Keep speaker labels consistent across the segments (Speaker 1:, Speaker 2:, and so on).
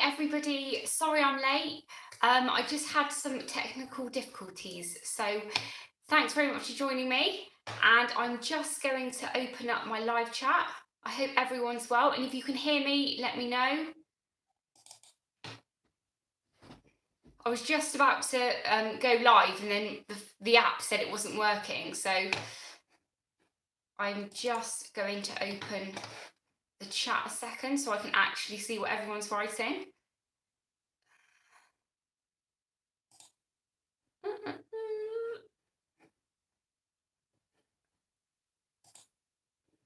Speaker 1: everybody, sorry I'm late. I just had some technical difficulties, so thanks very much for joining me, and I'm just going to open up my live chat. I hope everyone's well, and if you can hear me, let me know. I was just about to go live, and then the app said it wasn't working, so I'm just going to open the chat a second so I can actually see what everyone's writing.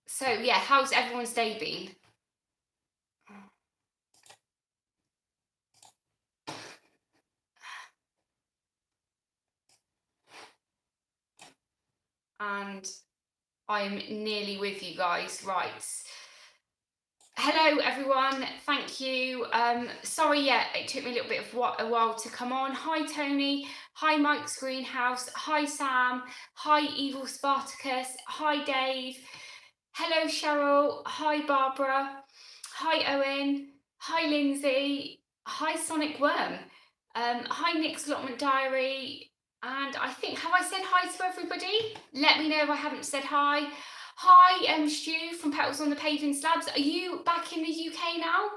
Speaker 1: So yeah, how's everyone's day been? And I'm nearly with you guys, right? Hello everyone, thank you. Sorry, yeah, it took me a little bit of a while to come on. Hi Tony, hi Mike's Greenhouse, hi Sam, hi Evil Spartacus, hi Dave, hello Cheryl, hi Barbara, hi Owen, hi Lindsay, hi Sonic Worm, hi Nick's Allotment Diary, and I think, have I said hi to everybody? Let me know if I haven't said hi. Hi, Stu from Petals on the Paving Slabs. Are you back in the UK now?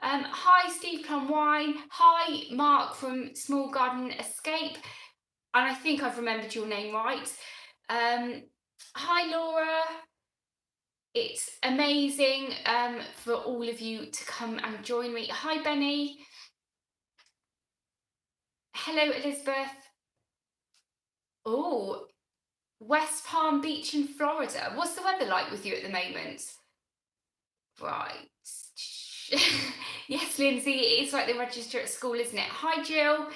Speaker 1: Hi, Steve Plum Wine. Hi, Mark from Small Garden Escape. And I think I've remembered your name right. Hi, Laura. It's amazing for all of you to come and join me. Hi, Benny. Hello, Elizabeth. Oh, West Palm Beach in Florida. What's the weather like with you at the moment? Right. Yes, Lindsay, it's like they register at school, isn't it? Hi, Jill.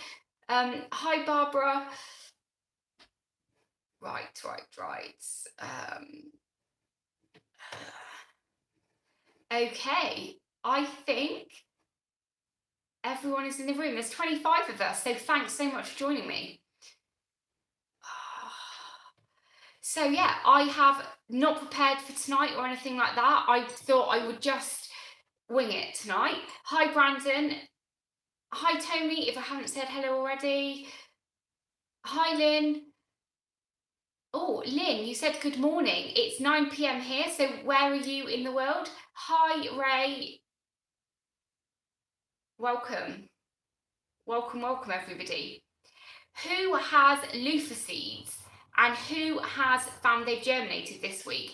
Speaker 1: Hi, Barbara. Right. Okay, I think everyone is in the room. There's 25 of us, so thanks so much for joining me. So yeah, I have not prepared for tonight or anything like that. I thought I would just wing it tonight. Hi Brandon. Hi Tony, if I haven't said hello already. Hi Lynn. Oh, Lynn, you said good morning. It's 9 PM here, so where are you in the world? Hi Ray. Welcome. Welcome everybody. Who has loofah seeds? And who has found they've germinated this week?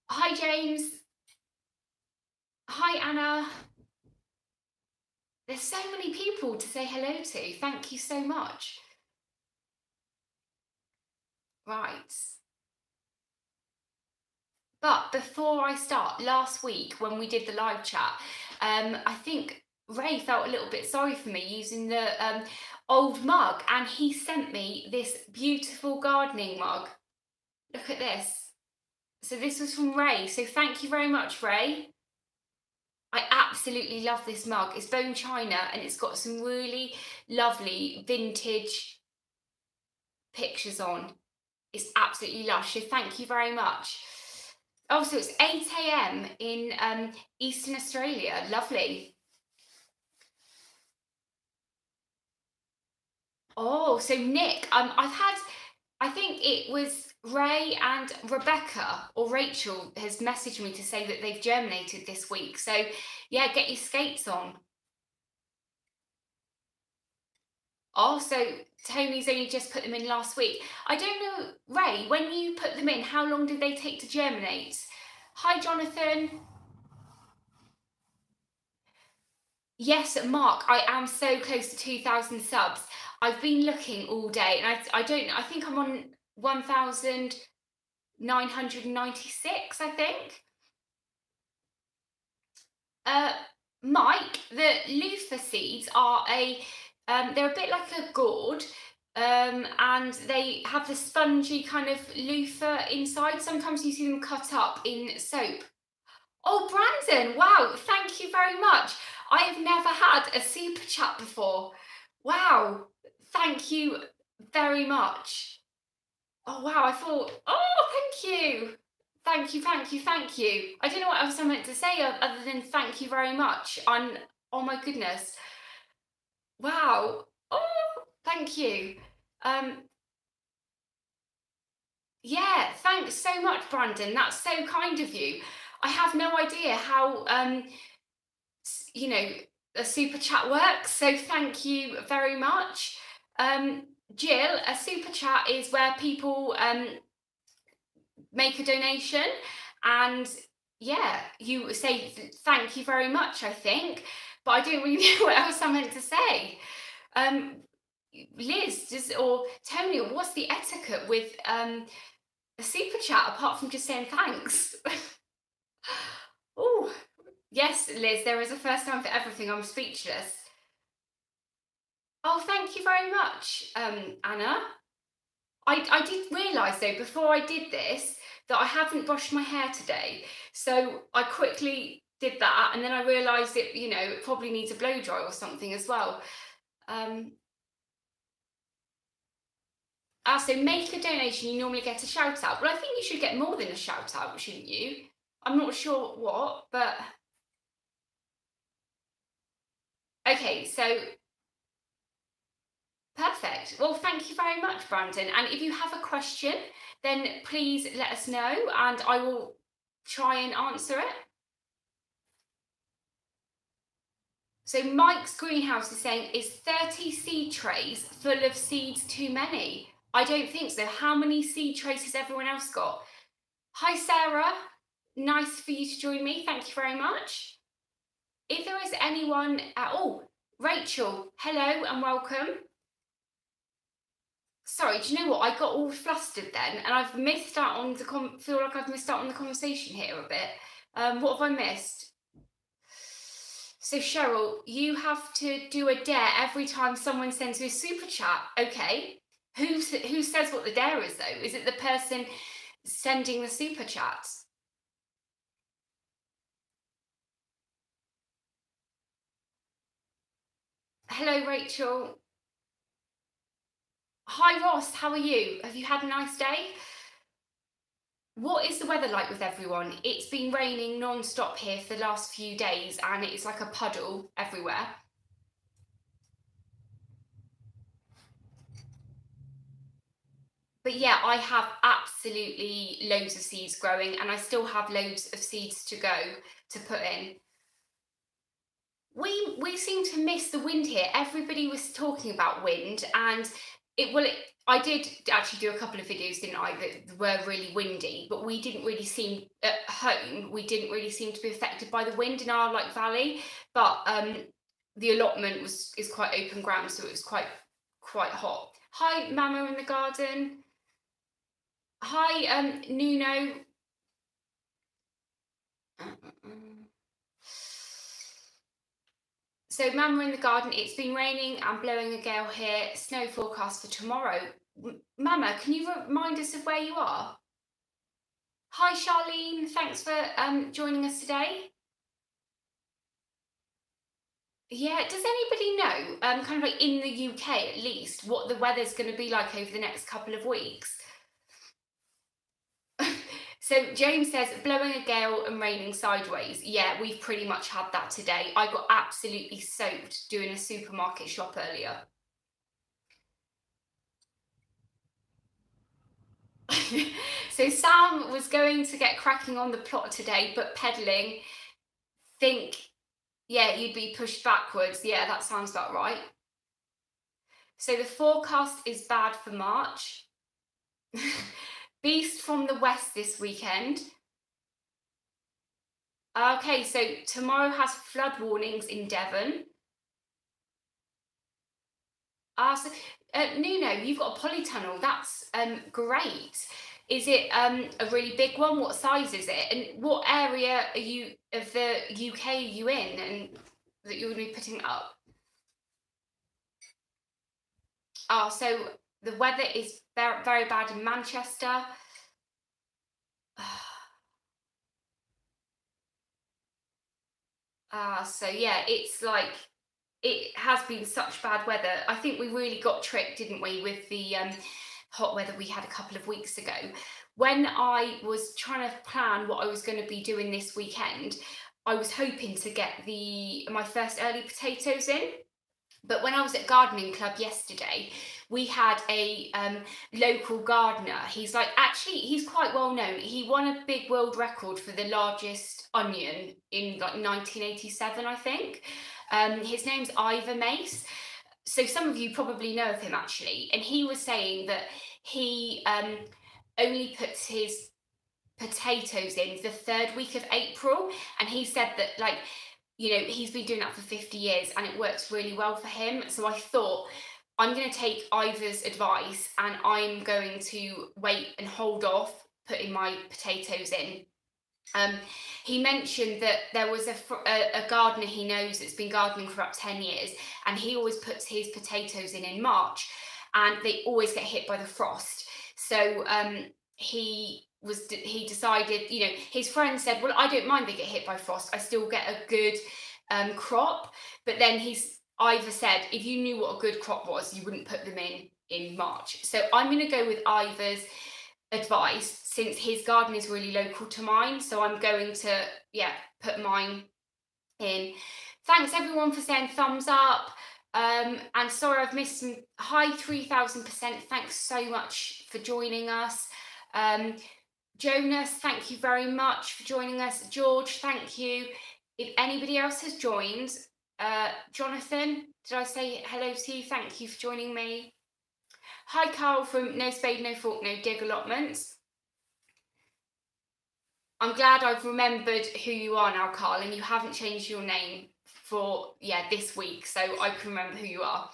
Speaker 1: Hi, James. Hi, Anna. There's so many people to say hello to. Thank you so much. Right. But before I start, last week when we did the live chat, I think Ray felt a little bit sorry for me using the old mug, and he sent me this beautiful gardening mug. Look at this. So this was from Ray, so thank you very much, Ray. I absolutely love this mug. It's bone china and it's got some really lovely vintage pictures on. It's absolutely lush, so thank you very much. Also, it's 8 AM in Eastern Australia. Lovely. Oh, so Nick, I think it was Ray and Rebecca or Rachel has messaged me to say that they've germinated this week. So yeah, get your skates on. Also, Tony's only just put them in last week. I don't know, Ray, when you put them in, how long did they take to germinate? Hi, Jonathan. Yes, Mark, I am so close to 2,000 subs. I've been looking all day, and I think I'm on 1,996, I think. Mike, the loofah seeds are they're a bit like a gourd, and they have the spongy kind of loofah inside. Sometimes you see them cut up in soap. Oh, Brandon, wow, thank you very much. I have never had a super chat before. Wow, thank you very much. Oh, wow, I thought, oh, thank you. Thank you. I don't know what else I meant to say other than thank you very much. Oh my goodness. Wow. Oh, thank you. Um, yeah, thanks so much, Brandon. That's so kind of you. I have no idea how you know, a super chat works. So thank you very much. Jill, a super chat is where people make a donation, and yeah, you say thank you very much, I think, but I don't really know what else I'm meant to say. Liz, or Tony, what's the etiquette with a super chat apart from just saying thanks? Oh, yes, Liz, there is a first time for everything. I'm speechless. Oh, thank you very much, Anna. I did realise though, before I did this, that I haven't brushed my hair today. So I quickly did that, and then I realised it, you know, it probably needs a blow dry or something as well. So make a donation, you normally get a shout out. But I think you should get more than a shout out, shouldn't you? I'm not sure what, but okay, so perfect. Well, thank you very much, Brandon. And if you have a question, then please let us know and I will try and answer it. So Mike's greenhouse is saying, is 30 seed trays full of seeds too many? I don't think so. How many seed trays has everyone else got? Hi, Sarah. Nice for you to join me. Thank you very much. If there is anyone at all, Rachel, hello and welcome. Sorry, do you know what? I got all flustered then, and I've missed out on the feel like I've missed out on the conversation here a bit. What have I missed? So Cheryl, you have to do a dare every time someone sends you a super chat. Okay. Who says what the dare is though? Is it the person sending the super chats? Hello, Rachel. Hi, Ross. How are you? Have you had a nice day? What is the weather like with everyone? It's been raining non-stop here for the last few days and it's like a puddle everywhere. But yeah, I have absolutely loads of seeds growing and I still have loads of seeds to go to put in. We seem to miss the wind here. Everybody was talking about wind, and I did actually do a couple of videos, didn't I, that were really windy, but we didn't really seem at home. We didn't really seem to be affected by the wind in our valley, but the allotment is quite open ground, so it was quite hot. Hi, Mama in the garden. Hi, Nuno. So Mama in the garden, it's been raining and blowing a gale here. Snow forecast for tomorrow. Mama, can you remind us of where you are? Hi, Charlene. Thanks for joining us today. Yeah, does anybody know, kind of like in the UK at least, what the weather's going to be like over the next couple of weeks? So James says, blowing a gale and raining sideways. Yeah, we've pretty much had that today. I got absolutely soaked doing a supermarket shop earlier. So Sam was going to get cracking on the plot today, but peddling, yeah, you'd be pushed backwards. Yeah, that sounds about right. So the forecast is bad for March. Beast from the west this weekend. Okay, so tomorrow has flood warnings in Devon. Nuno, you've got a polytunnel. That's great. Is it a really big one? What size is it? And what area are you of the UK are you in, and that you're going to be putting it up? So the weather is very, very bad in Manchester. So yeah, it's like, it has been such bad weather. I think we really got tricked, didn't we, with the hot weather we had a couple of weeks ago. When I was trying to plan what I was going to be doing this weekend, I was hoping to get my first early potatoes in. But when I was at gardening club yesterday, we had a local gardener. He's like, actually, he's quite well known. He won a big world record for the largest onion in like 1987, I think. His name's Ivor Mace. So some of you probably know of him actually. And he was saying that he only puts his potatoes in the 3rd week of April. And he said that, like, you know, he's been doing that for 50 years and it works really well for him. So I thought, I'm going to take Ivor's advice and I'm going to wait and hold off putting my potatoes in. He mentioned that there was a gardener he knows that's been gardening for about 10 years, and he always puts his potatoes in March, and they always get hit by the frost. So he decided, you know, his friend said, well, I don't mind they get hit by frost, I still get a good crop. But then Ivor said, if you knew what a good crop was, you wouldn't put them in March. So I'm going to go with Ivor's advice, since his garden is really local to mine. So I'm going to, yeah, put mine in. Thanks everyone for saying thumbs up. And sorry I've missed some. Hi, 3000%. Thanks so much for joining us. Jonas, thank you very much for joining us. George, thank you. If anybody else has joined, Jonathan, did I say hello to you? Thank you for joining me. Hi, Carl from No Spade, No Fork, No Dig Allotments. I'm glad I've remembered who you are now, Carl, and you haven't changed your name for, yeah, this week, so I can remember who you are.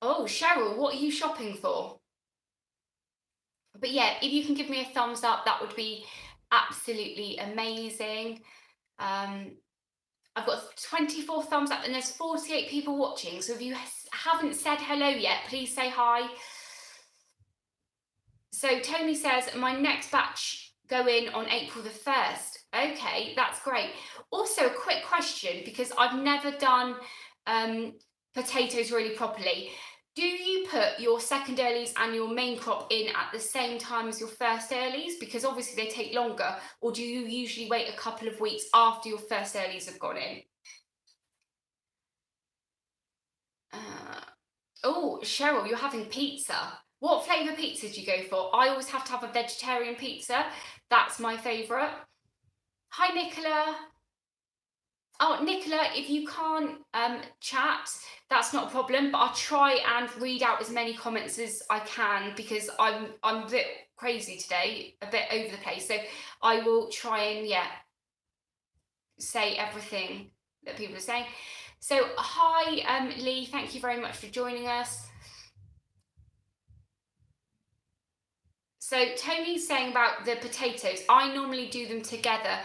Speaker 1: Oh, Cheryl, what are you shopping for? But yeah, if you can give me a thumbs up, that would be absolutely amazing. I've got 24 thumbs up and there's 48 people watching. So if you haven't said hello yet, please say hi. So Tony says, my next batch go in on April the 1st. Okay, that's great. Also, a quick question, because I've never done potatoes really properly. Do you put your second earlies and your main crop in at the same time as your first earlies? Because obviously they take longer. Or do you usually wait a couple of weeks after your first earlies have gone in? Oh, Cheryl, you're having pizza. What flavour pizza do you go for? I always have to have a vegetarian pizza. That's my favourite. Hi, Nicola. Oh, Nicola, if you can't chat, that's not a problem, but I'll try and read out as many comments as I can, because I'm a bit crazy today, a bit over the place. So I will try and, yeah, say everything that people are saying. So hi, Lee, thank you very much for joining us. So Tony's saying about the potatoes, I normally do them together,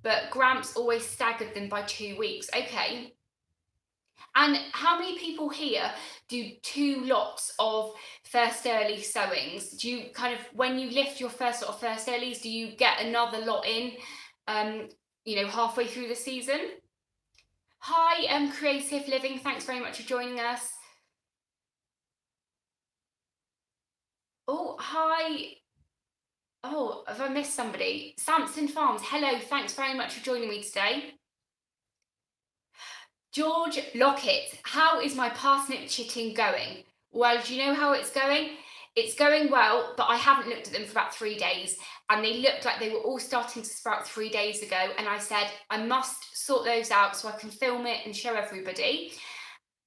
Speaker 1: but Gramps always staggered them by 2 weeks. Okay. And how many people here do 2 lots of first early sowings? Do you kind of, when you lift your first lot of first earlies, do you get another lot in, you know, halfway through the season? Hi, Creative Living, thanks very much for joining us. Oh, hi. Oh, have I missed somebody? Samson Farms, hello, thanks very much for joining me today. George Lockett, how is my parsnip chitting going? Well, do you know how it's going? It's going well, but I haven't looked at them for about 3 days, and they looked like they were all starting to sprout 3 days ago, and I said, I must sort those out so I can film it and show everybody.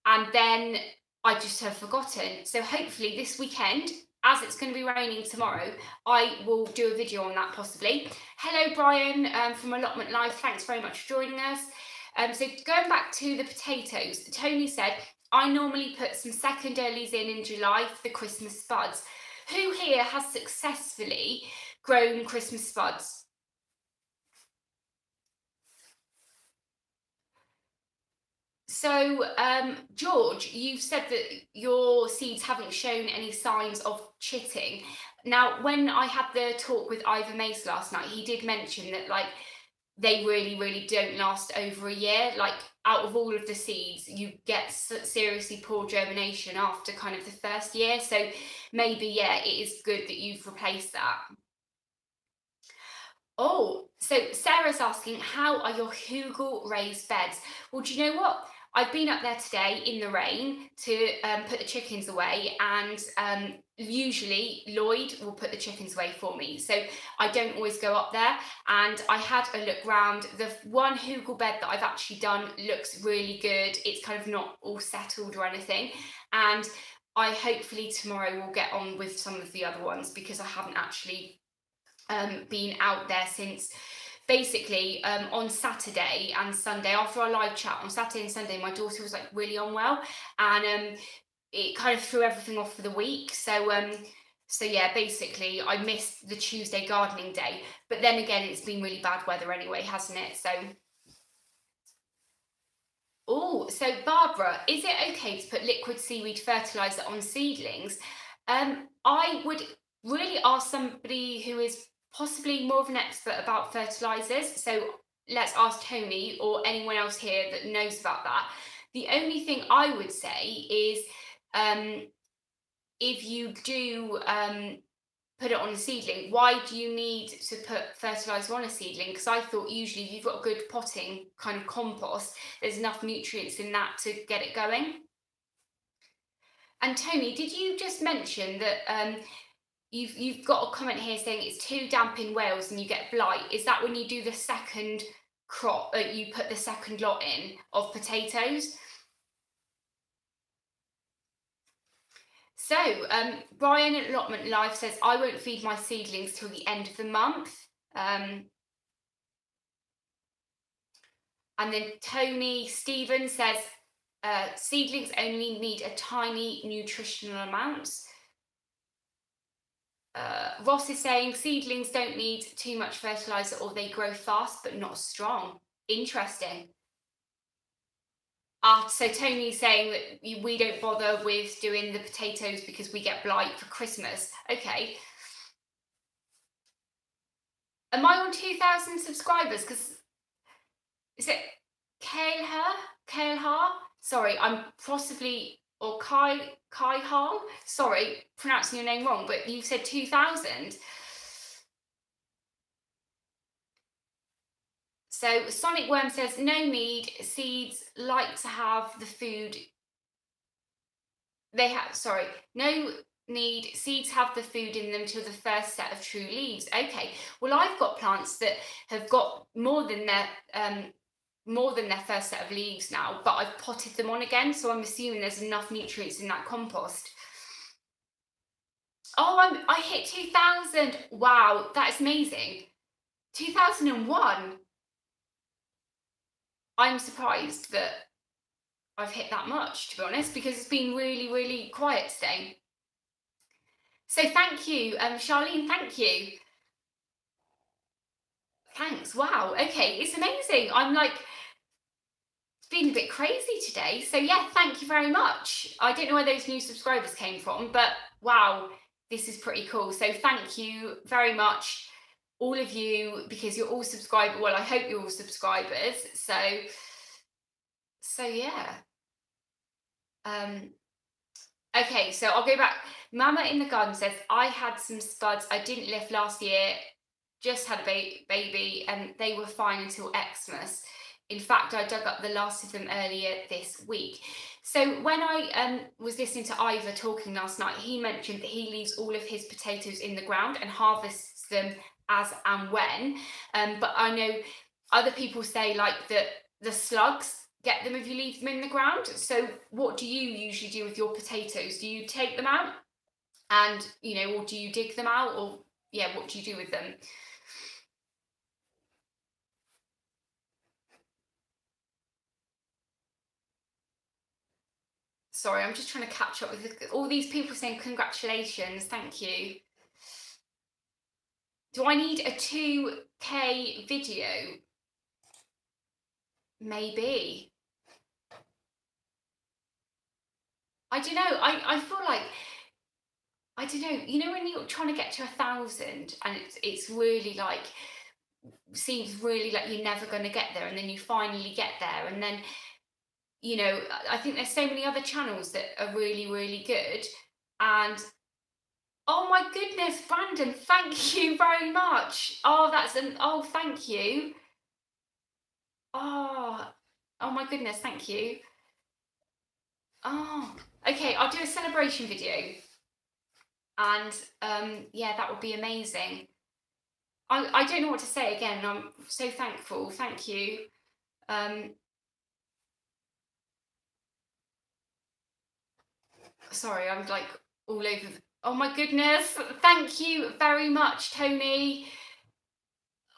Speaker 1: And then I just have forgotten. So hopefully this weekend, as it's going to be raining tomorrow, I will do a video on that possibly. Hello, Brian from Allotment Live. Thanks very much for joining us. So going back to the potatoes, Tony said, I normally put some second earlies in July for the Christmas spuds. Who here has successfully grown Christmas spuds? So, George, you've said that your seeds haven't shown any signs of chitting. Now, when I had the talk with Ivor Mace last night, he did mention that, like, they really, really don't last over a year. Like, out of all of the seeds, you get seriously poor germination after kind of the first year. So maybe, yeah, it is good that you've replaced that. Oh, so Sarah's asking, how are your Hugel raised beds? Well, do you know what? I've been up there today in the rain to put the chickens away, and usually Lloyd will put the chickens away for me. So I don't always go up there, and I had a look round. The one Hugel bed that I've actually done looks really good. It's kind of not all settled or anything, and I hopefully tomorrow will get on with some of the other ones, because I haven't actually been out there since basically on Saturday and Sunday. After our live chat on Saturday and Sunday, my daughter was like really unwell, and it kind of threw everything off for the week. So yeah, basically I missed the Tuesday gardening day, but then again, it's been really bad weather anyway, hasn't it? So oh, so Barbara, is it okay to put liquid seaweed fertilizer on seedlings? I would really ask somebody who is possibly more of an expert about fertilizers. So let's ask Tony or anyone else here that knows about that. The only thing I would say is if you do put it on a seedling, why do you need to put fertilizer on a seedling? Because I thought usually if you've got a good potting kind of compost, there's enough nutrients in that to get it going. And Tony, did you just mention that you've got a comment here saying it's too damp in Wales and you get blight? Is that when you do the second crop, you put the second lot in of potatoes? So Brian at Allotment Live says, I won't feed my seedlings till the end of the month. And then Tony Stephen says, seedlings only need a tiny nutritional amount. Ross is saying seedlings don't need too much fertilizer or they grow fast but not strong. Interesting. So Tony's saying that we don't bother with doing the potatoes because we get blight for Christmas. Okay. Am I on 2,000 subscribers? Because is it Kailha? Sorry, I'm possibly, or Kai Hall? Sorry, pronouncing your name wrong, but you said 2,000. So Sonic Worm says, no need, seeds like to have the food. No need, seeds have the food in them till the first set of true leaves. Okay, well, I've got plants that have got more than their first set of leaves now, but I've potted them on again, so I'm assuming there's enough nutrients in that compost. Oh, I hit 2,000. Wow, that is amazing. 2001. I'm surprised that I've hit that much, to be honest, because it's been really, really quiet today. So thank you, Charlene, thank you. Thanks, wow, okay, it's amazing. I'm like, it's been a bit crazy today. So yeah, thank you very much. I don't know where those new subscribers came from, but wow, this is pretty cool. So thank you very much, all of you, because you're all subscribers. Well, I hope you're all subscribers. So yeah. Okay, so I'll go back. Mama in the garden says, I had some spuds I didn't lift last year, just had a baby, and they were fine until Xmas. In fact, I dug up the last of them earlier this week. So when I was listening to Ivor talking last night, he mentioned that he leaves all of his potatoes in the ground and harvests them as and when. But I know other people say like that the slugs get them if you leave them in the ground. So what do you usually do with your potatoes? Do you take them out and, or do you dig them out, or yeah, what do you do with them? Sorry, I'm just trying to catch up with all these people saying congratulations. Thank you. Do I need a 2K video? Maybe. I don't know. I feel like, I don't know, when you're trying to get to 1,000 and it's really like, seems really like you're never going to get there, and then you finally get there, and then I think there's so many other channels that are really, really good, and Oh my goodness, Brandon, thank you very much. Oh, oh, thank you. Oh, oh my goodness, thank you. Oh, okay, I'll do a celebration video. And yeah, that would be amazing. I don't know what to say again. I'm so thankful. Thank you. Sorry, I'm like all over. Oh my goodness. Thank you very much, Tony.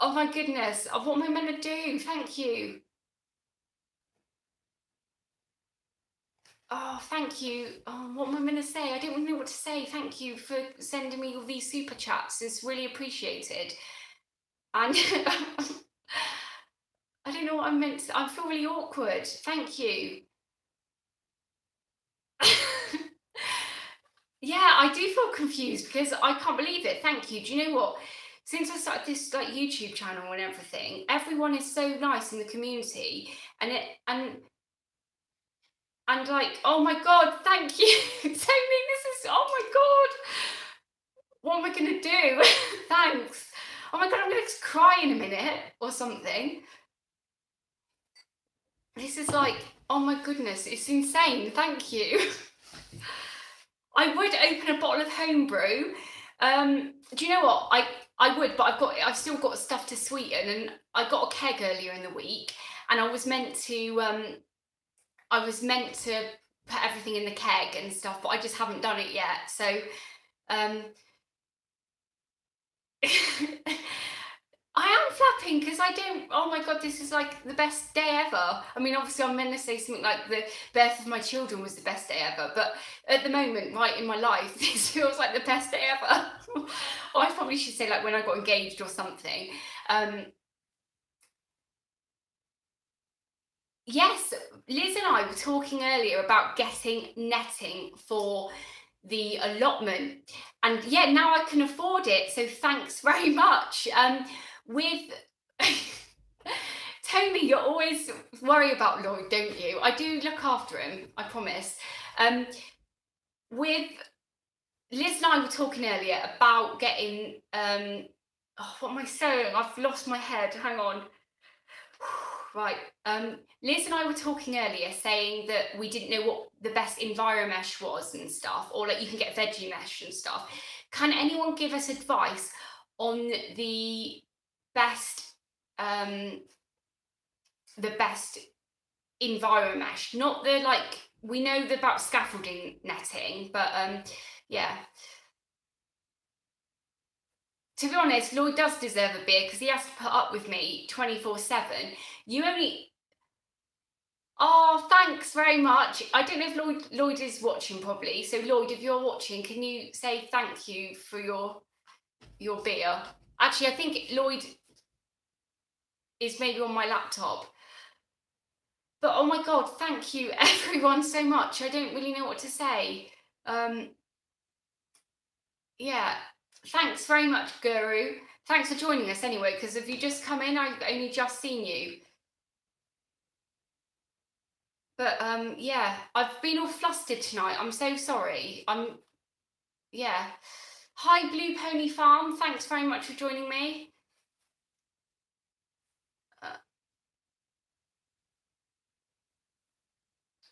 Speaker 1: Oh my goodness. What am I meant to do? Thank you. Oh, thank you. Oh, what am I going to say? I don't really know what to say. Thank you for sending me all these super chats. It's really appreciated. And I don't know what I'm meant to. I feel really awkward. Thank you. Yeah, I do feel confused because I can't believe it. Thank you. Do you know what? Since I started this like YouTube channel and everything, everyone is so nice in the community, and like, oh my god, thank you, Tony. This is, oh my god, what am I gonna do? Thanks. Oh my god, I'm gonna cry in a minute or something. This is like, oh my goodness, it's insane. Thank you. I would open a bottle of homebrew. Do you know what? I would, but I've still got stuff to sweeten, and I got a keg earlier in the week, and I was meant to put everything in the keg and stuff, but I just haven't done it yet. So I am flapping because I don't, oh my god, this is like the best day ever. I mean, obviously I'm meant to say something like the birth of my children was the best day ever, but at the moment, right in my life, this feels like the best day ever. Or I probably should say like when I got engaged or something. Yes, Liz and I were talking earlier about getting netting for the allotment, and yeah, now I can afford it, so thanks very much. With Tony, you always worry about Lloyd, don't you? I do look after him, I promise. With Liz and I were talking earlier about getting oh, what am I saying? I've lost my head. Hang on. Right. Liz and I were talking earlier saying that we didn't know what the best Enviromesh was and stuff, or like you can get veggie mesh and stuff. Can anyone give us advice on the best Enviromesh? Not the, like, we know about scaffolding netting, but yeah. To be honest, Lloyd does deserve a beer because he has to put up with me 24/7. You only... Oh, thanks very much. I don't know if Lloyd is watching probably. So Lloyd, if you're watching, can you say thank you for your beer? Actually, I think Lloyd is maybe on my laptop. But oh my god, thank you everyone so much. I don't really know what to say. Yeah. Thanks very much, Guru. Thanks for joining us anyway, because if you just come in, I've only just seen you. But yeah, I've been all flustered tonight. I'm so sorry. Yeah. Hi, Blue Pony Farm. Thanks very much for joining me.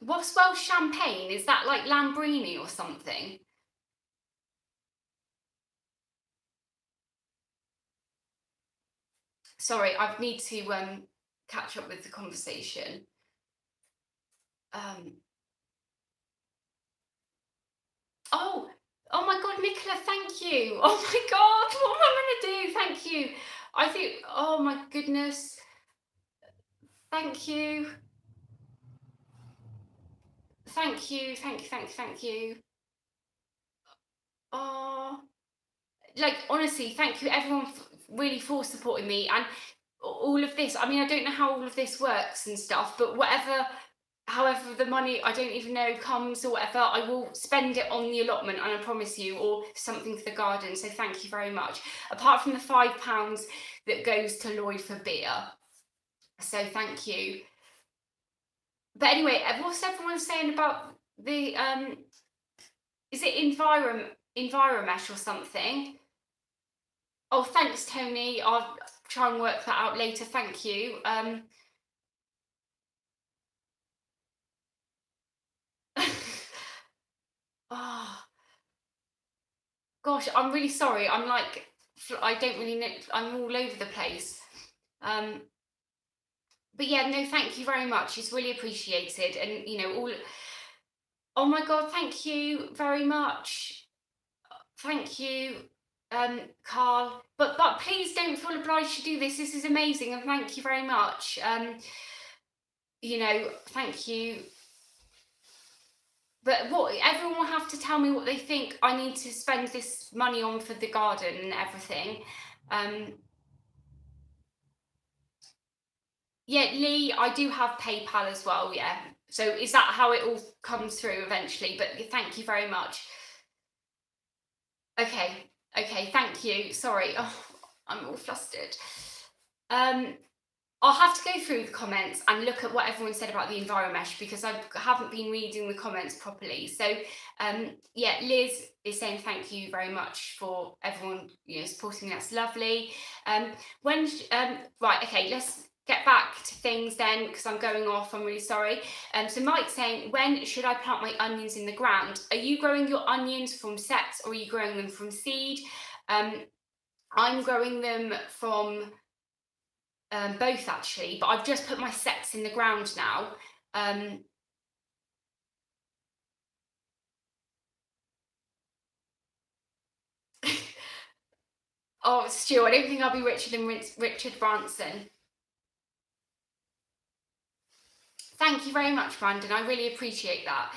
Speaker 1: What's Welsh champagne? Is that like Lambrini or something? Sorry, I need to catch up with the conversation. Oh my god, Nicola, thank you. Oh my god, what am I going to do? Thank you. I think, oh my goodness. Thank you. Thank you, thank you, thank you, thank you. Oh, like, honestly, thank you everyone really for supporting me and all of this. I mean, I don't know how all of this works and stuff, but however the money, I don't even know, comes or whatever, I will spend it on the allotment, and I promise you, or something for the garden. So thank you very much. Apart from the £5 that goes to Lloyd for beer. So thank you. But anyway, what's everyone saying about the is it Enviromesh or something. Oh, thanks, Tony. I'll try and work that out later. Thank you. Oh, gosh, I'm really sorry. I'm like, I don't really know. I'm all over the place. But yeah, no, thank you very much. It's really appreciated. And, you know, all, oh my God, thank you very much. Thank you, Carl. But please don't feel obliged to do this. This is amazing, and thank you very much. You know, thank you. But what, everyone will have to tell me what they think I need to spend this money on for the garden and everything. Yeah, Lee, I do have PayPal as well, yeah. So is that how it all comes through eventually? But thank you very much. Okay, thank you. Sorry, oh, I'm all flustered. I'll have to go through the comments and look at what everyone said about the Enviromesh, because I haven't been reading the comments properly. So yeah, Liz is saying thank you very much for everyone, you know, supporting me. That's lovely. Right, okay, let's get back to things then, because I'm going off. I'm really sorry. So Mike's saying, when should I plant my onions in the ground? Are you growing your onions from sets, or are you growing them from seed? I'm growing them from both, actually, but I've just put my sets in the ground now. Oh, Stu, I don't think I'll be richer than Richard Branson. Thank you very much, Brandon. I really appreciate that.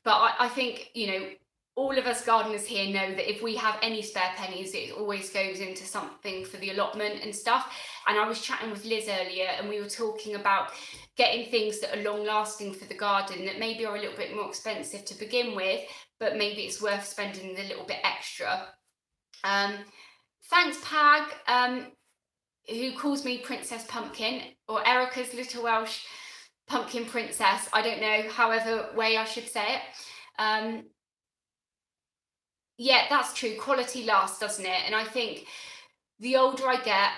Speaker 1: But I think, you know, all of us gardeners here know that if we have any spare pennies, it always goes into something for the allotment and stuff. And I was chatting with Liz earlier, and we were talking about getting things that are long lasting for the garden, that maybe are a little bit more expensive to begin with, but maybe it's worth spending a little bit extra. Thanks, Pag, who calls me Princess Pumpkin, or Erica's Little Welsh Pumpkin Princess. I don't know, however way I should say it. Yeah, that's true. Quality lasts, doesn't it? And I think the older I get,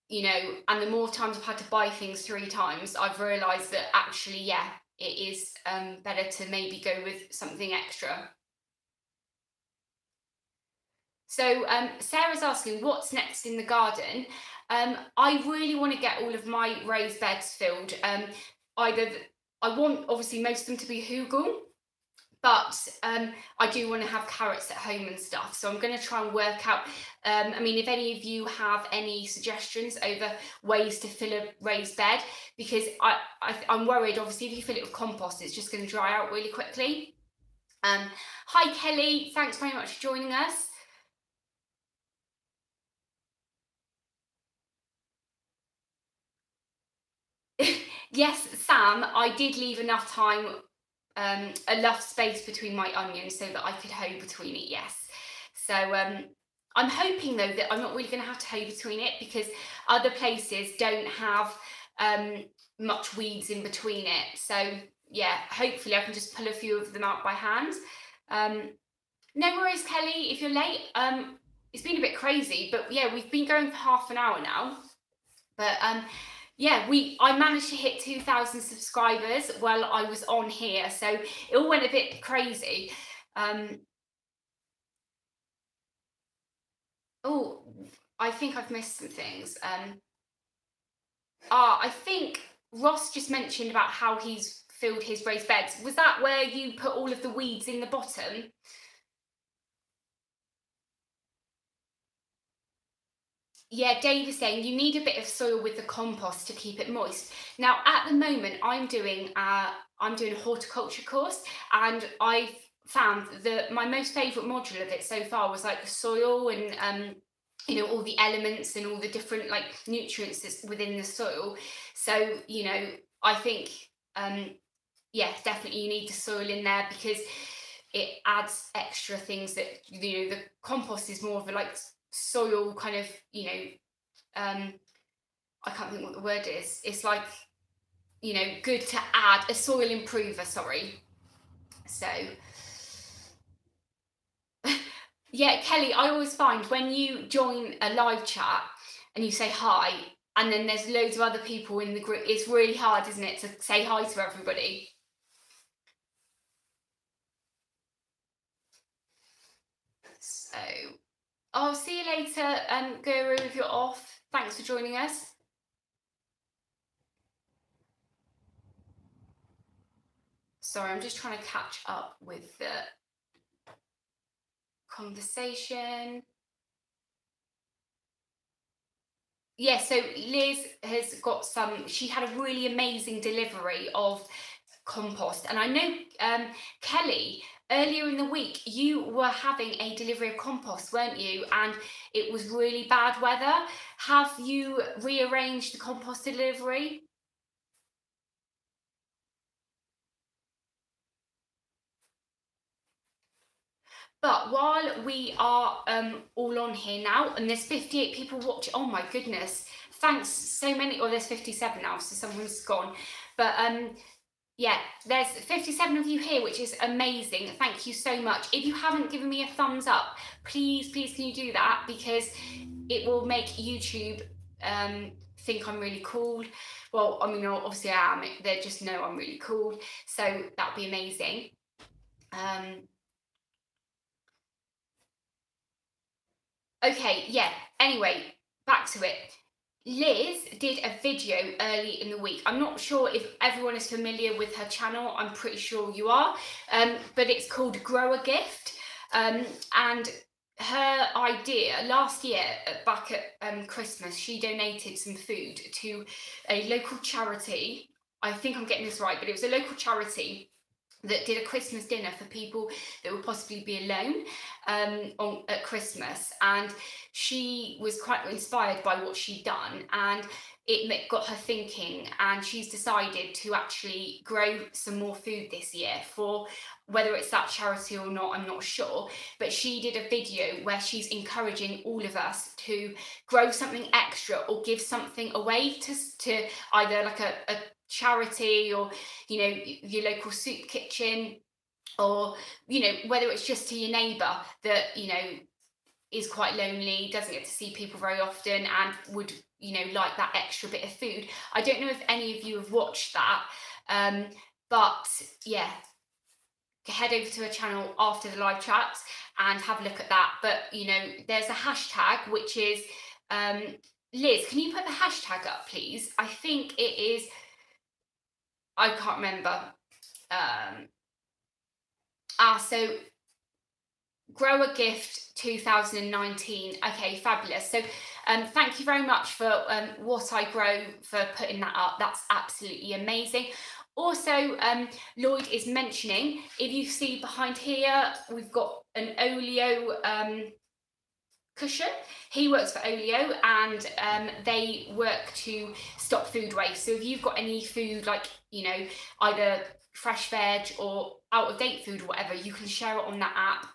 Speaker 1: you know, and the more times I've had to buy things 3 times, I've realised that actually, yeah, it is better to maybe go with something extra. So Sarah's asking, what's next in the garden? I really want to get all of my raised beds filled. I want, obviously, most of them to be hugel, but I do want to have carrots at home and stuff. So I'm going to try and work out, I mean, if any of you have any suggestions over ways to fill a raised bed, because I'm worried, obviously, if you fill it with compost, it's just going to dry out really quickly. Hi, Kelly. Thanks very much for joining us. Yes, Sam, I did leave enough time, enough space between my onions so that I could hoe between it, yes. So I'm hoping, though, that I'm not really going to have to hoe between it, because other places don't have much weeds in between it. So yeah, hopefully I can just pull a few of them out by hand. No worries, Kelly, if you're late. It's been a bit crazy, but yeah, we've been going for half an hour now. But yeah, I managed to hit 2,000 subscribers while I was on here, so it all went a bit crazy. Oh, I think I've missed some things. I think Ross just mentioned about how he's filled his raised beds. Was that where you put all of the weeds in the bottom? Yeah, Dave is saying you need a bit of soil with the compost to keep it moist. Now, at the moment, I'm doing a horticulture course, and I've found that my most favourite module of it so far was like the soil and you know, all the elements and all the different like nutrients that's within the soil. So, you know, I think yeah, definitely you need the soil in there, because it adds extra things that, you know, the compost is more of a like soil kind of, you know, I can't think what the word is. It's like, you know, good to add, a soil improver, sorry. So Yeah, Kelly, I always find when you join a live chat and you say hi, and then there's loads of other people in the group, it's really hard, isn't it, to say hi to everybody? So, I'll see you later, Guru, if you're off. Thanks for joining us. Sorry, I'm just trying to catch up with the conversation. Yeah, so Liz has got she had a really amazing delivery of compost. And I know, Kelly, earlier in the week, you were having a delivery of compost, weren't you? And it was really bad weather. Have you rearranged the compost delivery? But while we are all on here now, and there's 58 people watching, oh my goodness, thanks so many, or there's 57 now, so someone's gone. But yeah, there's 57 of you here, which is amazing. Thank you so much. If you haven't given me a thumbs up, please can you do that, because it will make YouTube think I'm really cool. Well, I mean, obviously I am. They just know I'm really cool, so that would be amazing. Okay, yeah, anyway, back to it. Liz did a video early in the week. I'm not sure if everyone is familiar with her channel. I'm pretty sure you are, but it's called Grow a Gift. And her idea last year, back at Christmas, she donated some food to a local charity. I think I'm getting this right, but it was a local charity that did a Christmas dinner for people that would possibly be alone at Christmas. And she was quite inspired by what she'd done, and it got her thinking, and she's decided to actually grow some more food this year for, whether it's that charity or not, I'm not sure, but she did a video where she's encouraging all of us to grow something extra or give something away to either like a charity, or you know, your local soup kitchen, or you know, whether it's just to your neighbour that, you know, is quite lonely, doesn't get to see people very often, and would, you know, like that extra bit of food. I don't know if any of you have watched that, but yeah, head over to her channel after the live chat and have a look at that. But you know, there's a hashtag which is Liz, can you put the hashtag up, please? I think it is, I can't remember. So Grow a Gift 2019. Okay, fabulous. So thank you very much for What I Grow, for putting that up. That's absolutely amazing. Also, Lloyd is mentioning, if you see behind here, we've got an Oleo cushion. He works for Oleo, and they work to stop food waste. So if you've got any food, like, you know, either fresh veg or out of date food or whatever, you can share it on that app,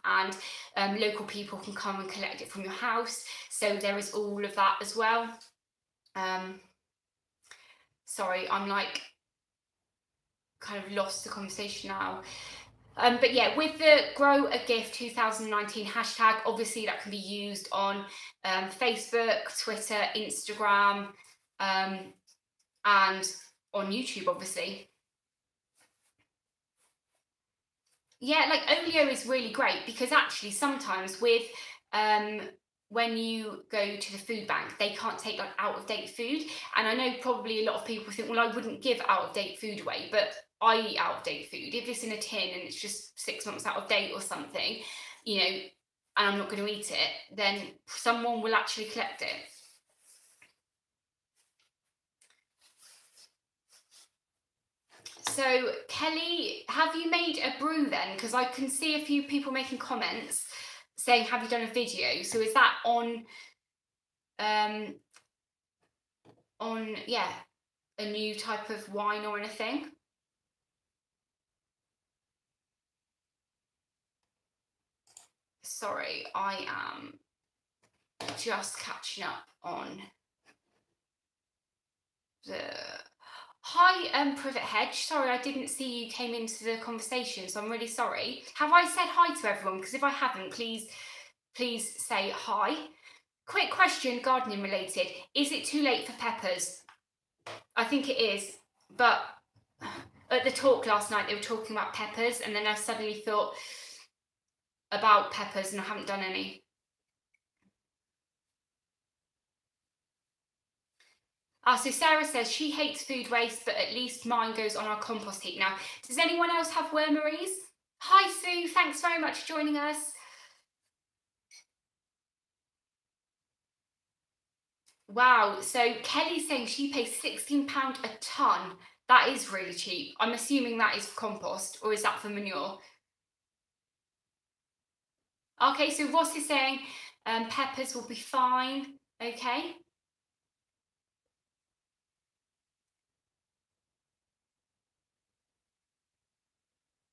Speaker 1: and local people can come and collect it from your house. So there is all of that as well. Sorry, I'm like kind of lost the conversation now. But yeah, with the Grow a Gift 2019 hashtag, obviously that can be used on Facebook, Twitter, Instagram, and on YouTube, obviously. Yeah, like Oleo is really great, because actually sometimes with when you go to the food bank, they can't take like out of date food. And I know probably a lot of people think, well, I wouldn't give out of date food away, but I eat out of date food. If it's in a tin and it's just 6 months out of date or something, you know, and I'm not going to eat it, then someone will actually collect it. So Kelly, have you made a brew then? Because I can see a few people making comments saying, have you done a video? So is that on yeah, a new type of wine or anything? Sorry, I am just catching up on the... Hi, Privet Hedge. Sorry, I didn't see you came into the conversation, so I'm really sorry. Have I said hi to everyone? Because if I haven't, please please say hi. Quick question, gardening related. Is it too late for peppers? I think it is, but at the talk last night, they were talking about peppers, and then I suddenly thought about peppers, and I haven't done any. So Sarah says she hates food waste, but at least mine goes on our compost heap. Now, does anyone else have wormeries? Hi, Sue. Thanks very much for joining us. Wow. So Kelly's saying she pays £16 a tonne. That is really cheap. I'm assuming that is for compost, or is that for manure? Okay, so Ross is saying peppers will be fine. Okay.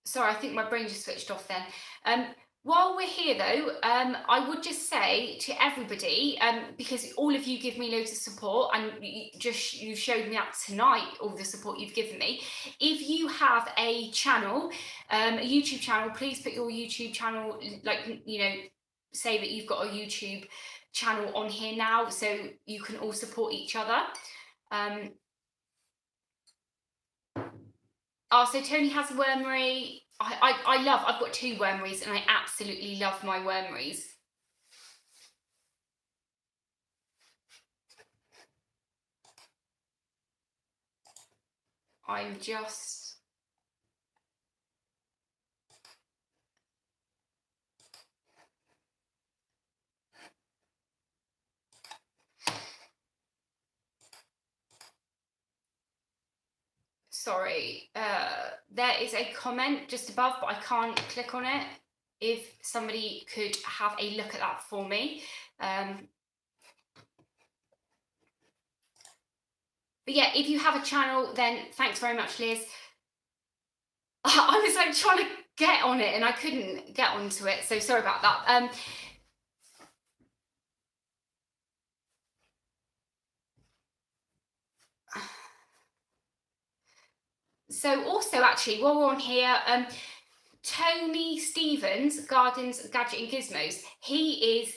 Speaker 1: Sorry, I think my brain just switched off then. While we're here though, I would just say to everybody, because all of you give me loads of support, and you've showed me that tonight, all the support you've given me. If you have a channel, a YouTube channel, please put your YouTube channel, like, you know, say that you've got a YouTube channel on here now, so you can all support each other. So Tony has a wormery. I've got 2 wormeries, and I absolutely love my wormeries. I'm just... Sorry, there is a comment just above, but I can't click on it. If somebody could have a look at that for me. But yeah, if you have a channel, then thanks very much, Liz. I was like trying to get on it and I couldn't get onto it, so sorry about that. So also, actually, while we're on here, Tony Stevens, Gardens, Gadget and Gizmos, he is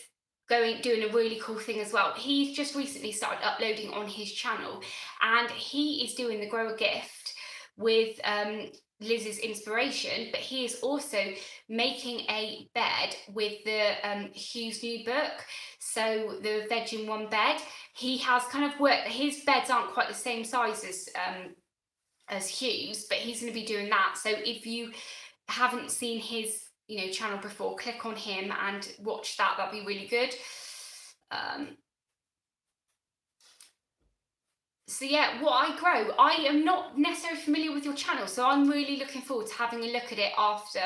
Speaker 1: doing a really cool thing as well. He's just recently started uploading on his channel, and he is doing the Grow a Gift with Liz's inspiration, but he is also making a bed with the Hugh's new book, so the Veg in One bed. He has kind of worked, his beds aren't quite the same size as Hugh's, but he's going to be doing that. So if you haven't seen his channel before, click on him and watch that. That'd be really good. So yeah, what I grow, I am not necessarily familiar with your channel, so I'm really looking forward to having a look at it after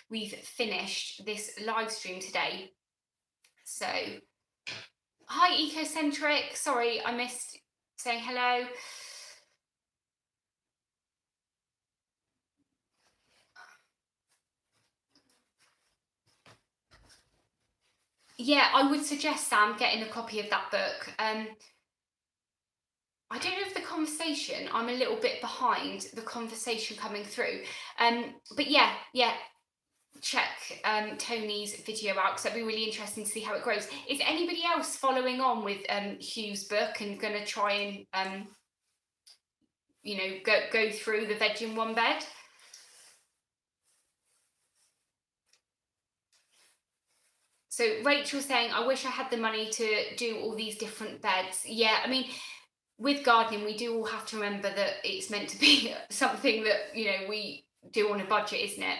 Speaker 1: we've finished this live stream today. So hi Ecocentric, sorry I missed saying hello. Yeah, I would suggest, Sam, getting a copy of that book. I don't know if the conversation, I'm a little bit behind the conversation coming through. But yeah, check Tony's video out, because that'd be really interesting to see how it grows. Is anybody else following on with Hugh's book and going to try and, go through the Veg in One bed? So Rachel's saying, I wish I had the money to do all these different beds. Yeah, I mean, with gardening, we do all have to remember that it's meant to be something that, we do on a budget, isn't it?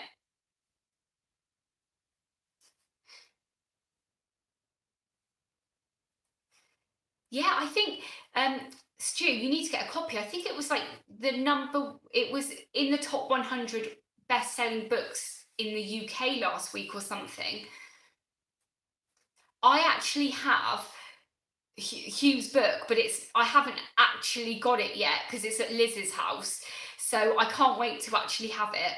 Speaker 1: Yeah, I think, Stu, you need to get a copy. I think it was like it was in the top 100 best-selling books in the UK last week or something. I actually have Hugh's book, but I haven't actually got it yet because it's at Liz's house, so I can't wait to actually have it.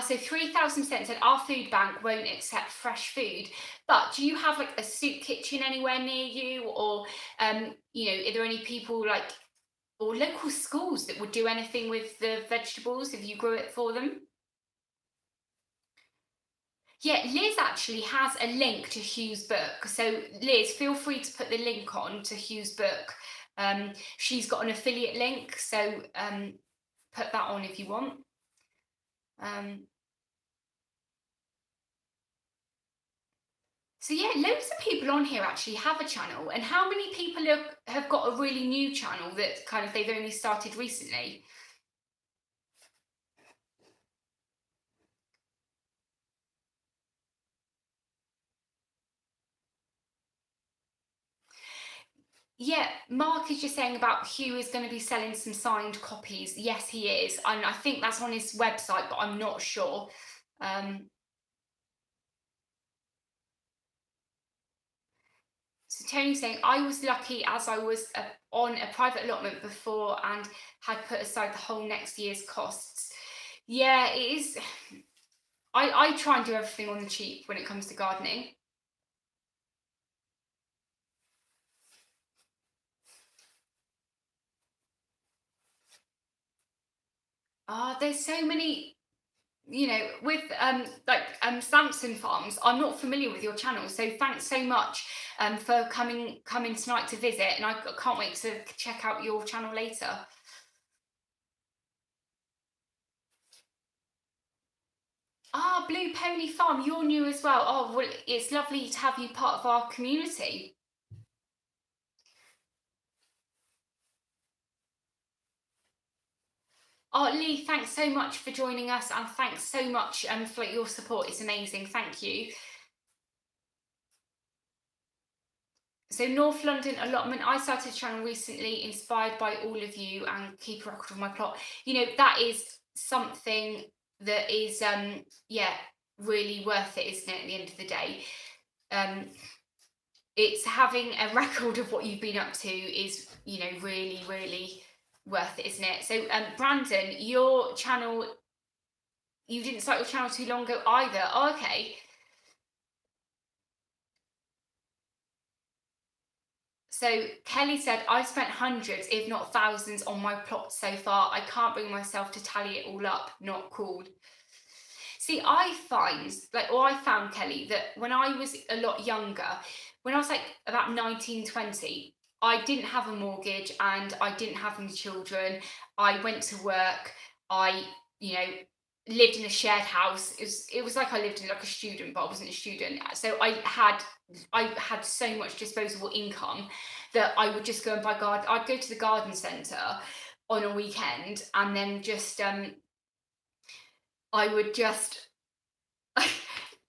Speaker 1: So 3000% said our food bank won't accept fresh food, but do you have like a soup kitchen anywhere near you, or are there any people or local schools that would do anything with the vegetables if you grew it for them? Yeah, Liz actually has a link to Hugh's book. So Liz, feel free to put the link on to Hugh's book. She's got an affiliate link, so put that on if you want. So yeah, loads of people on here actually have a channel. And how many people have got a really new channel that kind of they've only started recently? Yeah, Mark is just saying about Hugh is going to be selling some signed copies. Yes, he is. And I think that's on his website, but I'm not sure. So Tony's saying, I was lucky as I was on a private allotment before and had put aside the whole next year's costs. Yeah, it is. I try and do everything on the cheap when it comes to gardening. There's so many, you know, with Samson Farms. I'm not familiar with your channel, so thanks so much for coming tonight to visit, and I can't wait to check out your channel later. Blue Pony Farm, you're new as well. Oh, well, it's lovely to have you part of our community. Lee, thanks so much for joining us, and thanks so much for your support. It's amazing. Thank you. So North London Allotment, I started a channel recently inspired by all of you and keep a record of my plot. You know, that is something that is, yeah, really worth it, isn't it, at the end of the day? It's having a record of what you've been up to is, you know, really, really worth it, isn't it? So Brandon, your channel, you didn't start your channel too long ago either. Oh, okay. So Kelly said, I've spent hundreds, if not thousands, on my plot so far. I can't bring myself to tally it all up. Not cool. See, I found, Kelly, that when I was a lot younger, when I was like about 19, 20, I didn't have a mortgage and I didn't have any children. I went to work. I, you know, lived in a shared house. It was like I lived in like a student, but I wasn't a student. So I had so much disposable income that I would just go and buy garden. I'd go to the garden centre on a weekend and then just I would just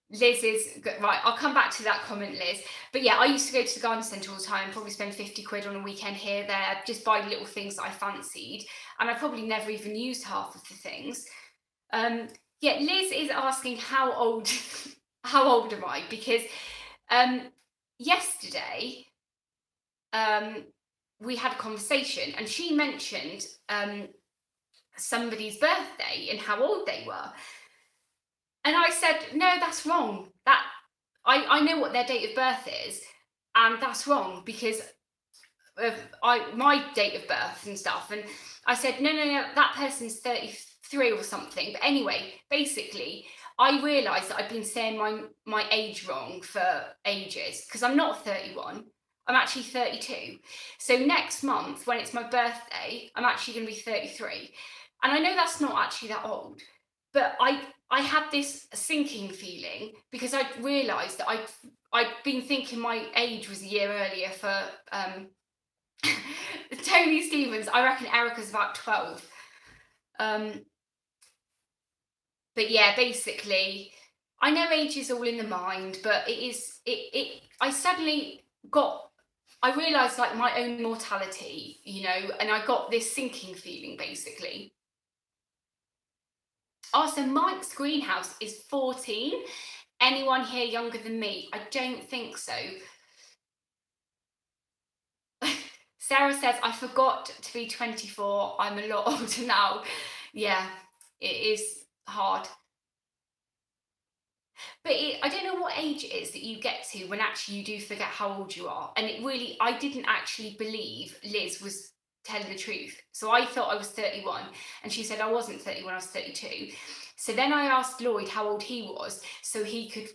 Speaker 1: Liz is right. I'll come back to that comment, Liz. But yeah, I used to go to the garden centre all the time, probably spend 50 quid on a weekend here, there, just buy little things that I fancied. And I probably never even used half of the things. Yeah, Liz is asking how old am I? Because yesterday we had a conversation and she mentioned somebody's birthday and how old they were. And I said, no, that's wrong. That I know what their date of birth is, and that's wrong because of my date of birth and stuff. And I said, no, that person's 33 or something. But anyway, basically, I realised that I'd been saying my age wrong for ages because I'm not 31. I'm actually 32. So next month, when it's my birthday, I'm actually going to be 33. And I know that's not actually that old, but I had this sinking feeling because I realised that I'd been thinking my age was a year earlier for Tony Stevens. I reckon Erica's about 12. But yeah, basically, I know age is all in the mind, but I suddenly I realised like my own mortality, you know, and I got this sinking feeling basically. Oh, so Mike's greenhouse is 14. Anyone here younger than me? I don't think so. Sarah says, I forgot to be 24. I'm a lot older now. Yeah, it is hard. But I don't know what age it is that you get to when actually you do forget how old you are. And I didn't actually believe Liz was telling the truth. So I thought I was 31 and she said I wasn't 31, I was 32. So then I asked Lloyd how old he was, so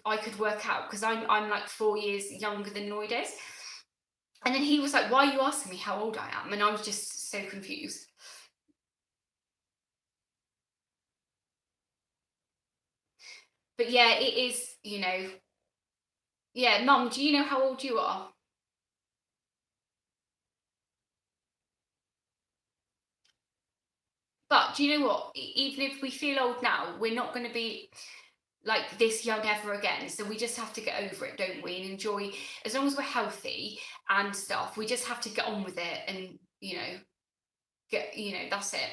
Speaker 1: I could work out, because I'm like 4 years younger than Lloyd is. And then he was like, "Why are you asking me how old I am?" And I was just so confused. But yeah, it is, yeah, Mum, do you know how old you are? But do you know what? Even if we feel old now, we're not going to be like this young ever again. So we just have to get over it, don't we? And enjoy, as long as we're healthy and stuff, we just have to get on with it and, that's it.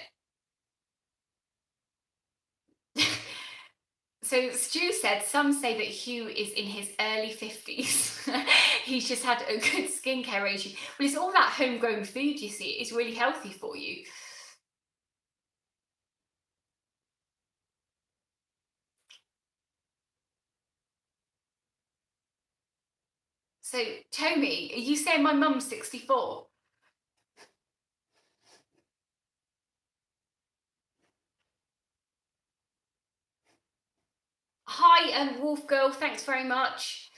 Speaker 1: So Stu said, some say that Hugh is in his early 50s. He's just had a good skincare regime. Well, it's all that homegrown food, you see. It's really healthy for you. So, Tommy, are you saying my mum's 64? Hi, Wolf Girl, thanks very much.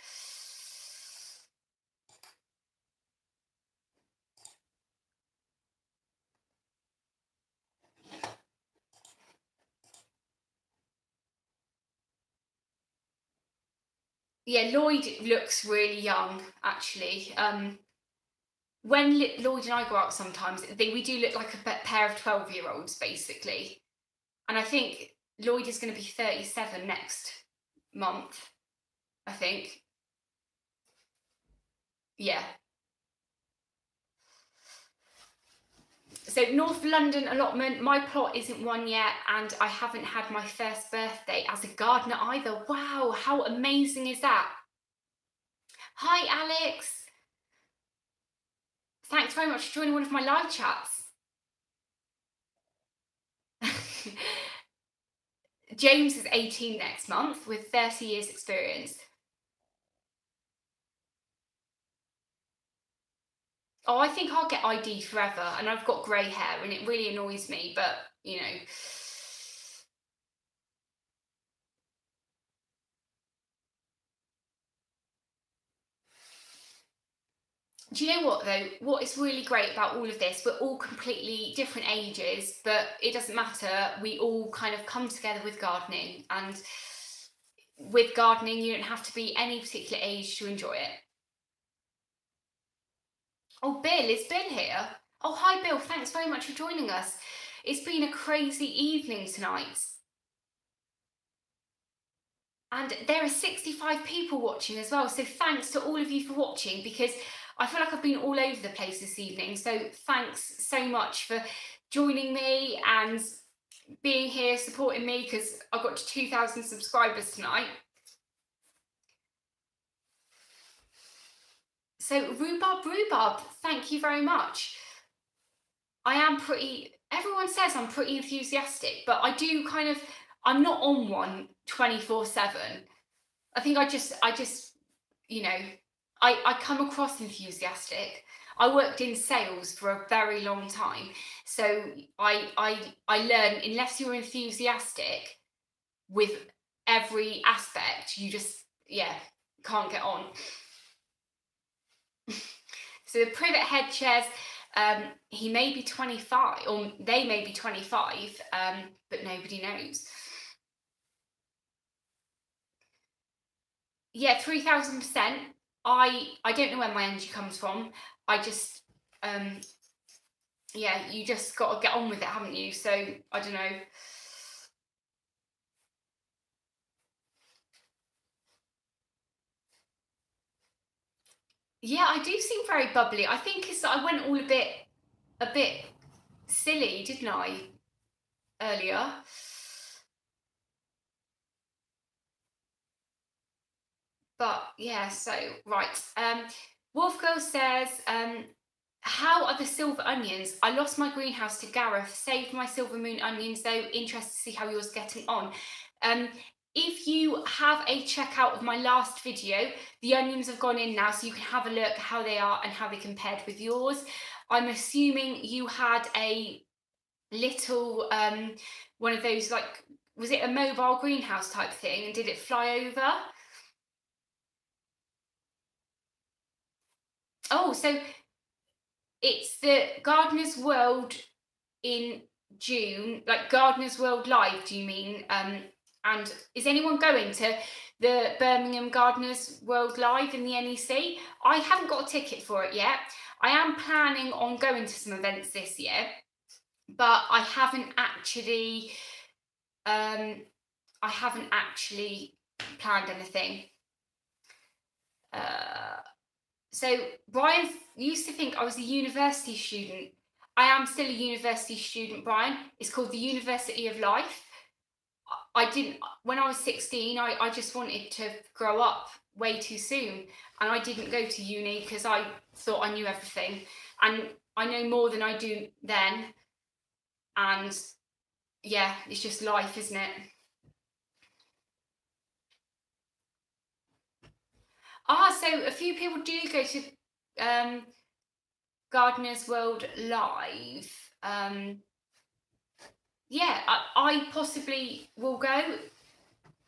Speaker 1: Yeah, Lloyd looks really young, actually. When Lloyd and I go out sometimes, we do look like a pair of 12-year-olds, basically. And I think Lloyd is going to be 37 next month, I think. Yeah. So North London allotment, my plot isn't one yet, and I haven't had my first birthday as a gardener either. Wow, how amazing is that? Hi, Alex. Thanks very much for joining one of my live chats. James is 18 next month with 30 years experience. Oh, I think I'll get ID forever, and I've got grey hair and it really annoys me, but Do you know what though? What is really great about all of this, we're all completely different ages, but it doesn't matter. We all kind of come together with gardening, and with gardening, you don't have to be any particular age to enjoy it. Oh, Bill, is Bill here? Oh, hi, Bill. Thanks very much for joining us. It's been a crazy evening tonight. And there are 65 people watching as well. So thanks to all of you for watching, because I feel like I've been all over the place this evening. So thanks so much for joining me and being here, supporting me, because I got to 2,000 subscribers tonight. So Rhubarb, thank you very much. I am everyone says I'm pretty enthusiastic, but I do I'm not on one 24/7. I think I just, I come across enthusiastic. I worked in sales for a very long time. So I learned, unless you're enthusiastic with every aspect, you just, can't get on. So the privet head chairs, he may be 25, or they may be 25, but nobody knows. Yeah, 3,000%. I don't know where my energy comes from. I just, you just got to get on with it, haven't you? So I don't know. Yeah, I do seem very bubbly. I think it's that I went all a bit silly, didn't I, earlier? But yeah, so right. Wolf Girl says, how are the silver onions? I lost my greenhouse to Gareth, saved my silver moon onions though. Interested to see how yours getting on. If you have a check out of my last video, the onions have gone in now, so you can have a look how they are and how they compared with yours. I'm assuming you had a little one of those, like, was it a mobile greenhouse type thing, and did it fly over? Oh, so it's the Gardener's World in June, like Gardener's World Live, do you mean? And is anyone going to the Birmingham Gardeners World Live in the NEC? I haven't got a ticket for it yet. I am planning on going to some events this year, but I haven't actually planned anything. So Brian used to think I was a university student. I am still a university student, Brian. It's called the University of Life. When I was 16, I just wanted to grow up way too soon. And I didn't go to uni because I thought I knew everything. And I know more than I do then. And yeah, it's just life, isn't it? So a few people do go to Gardener's World Live. Yeah, I possibly will go.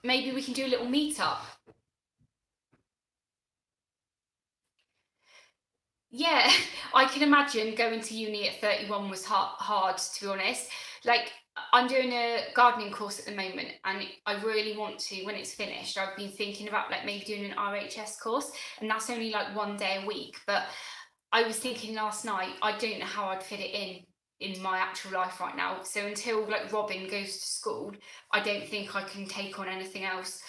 Speaker 1: Maybe we can do a little meetup. Yeah, I can imagine going to uni at 31 was hard, to be honest. Like, I'm doing a gardening course at the moment, and I really want to, when it's finished, I've been thinking about like maybe doing an RHS course, and that's only like 1 day a week. But I was thinking last night, I don't know how I'd fit it in my actual life right now. So until like Robin goes to school, I don't think I can take on anything else.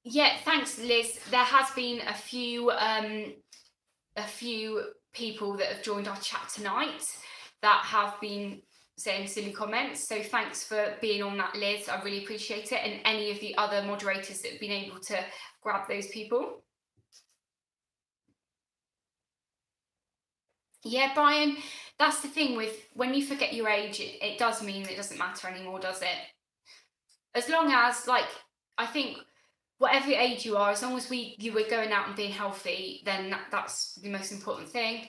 Speaker 1: Yeah, thanks, Liz. There has been a few people that have joined our chat tonight that have been saying silly comments. So thanks for being on that, Liz. I really appreciate it. And any of the other moderators that have been able to grab those people. Yeah, Brian, that's the thing with when you forget your age, it does mean it doesn't matter anymore, does it? As long as, like, I think whatever age you are, as long as you were going out and being healthy, then that's the most important thing.